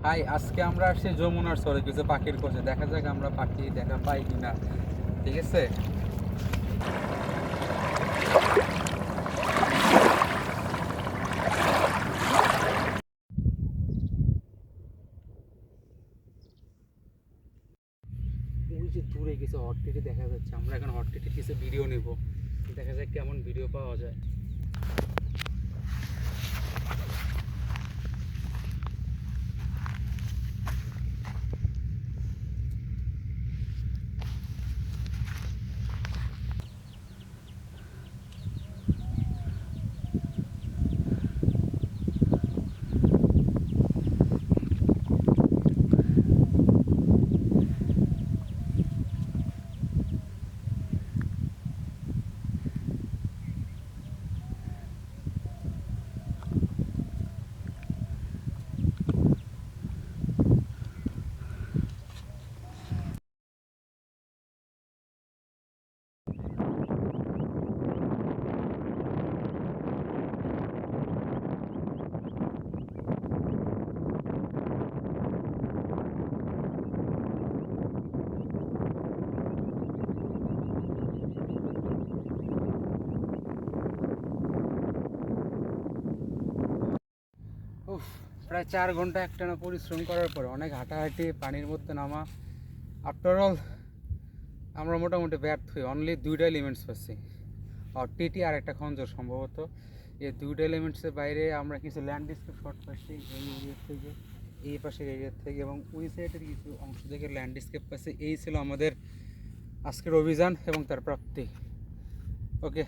High, আজকে আমরা আসছি যমুনার চরে কিছু পাখির খোঁজে। দেখা যাক আমরা পাখি দেখা পাই কিনা। ঠিক আছে। ওই যে দূরে কিছু হটটিটি দেখা যাচ্ছে, আমরা এখন হটটিটির কিছু ভিডিও নেব। দেখা যাক কেমন ভিডিও পাওয়া যায়। উফ, প্রায় 4 ঘন্টা একটানা পরিশ্রম করার পর অনেক হাঁটাহাঁটি, পানির মধ্যে নামা। আফটার অল আমরা মোটামুটি ব্যর্থ হই। অনলি 2টা এলিমেন্টস পাচ্ছি, আর টিটি আর একটা খঞ্জর সম্ভবত। এই 2টা এলিমেন্টসের বাইরে আমরা কিছু ল্যান্ডস্কেপ শট পাচ্ছি এই এরিয়ার থেকে, এই পাশের এরিয়ার থেকে, এবং ওই সাইডের কিছু অংশ থেকে ল্যান্ডস্কেপ পাচ্ছি। এই ছিল আমাদের আজকের অভিযান এবং তার প্রাপ্তি। ওকে।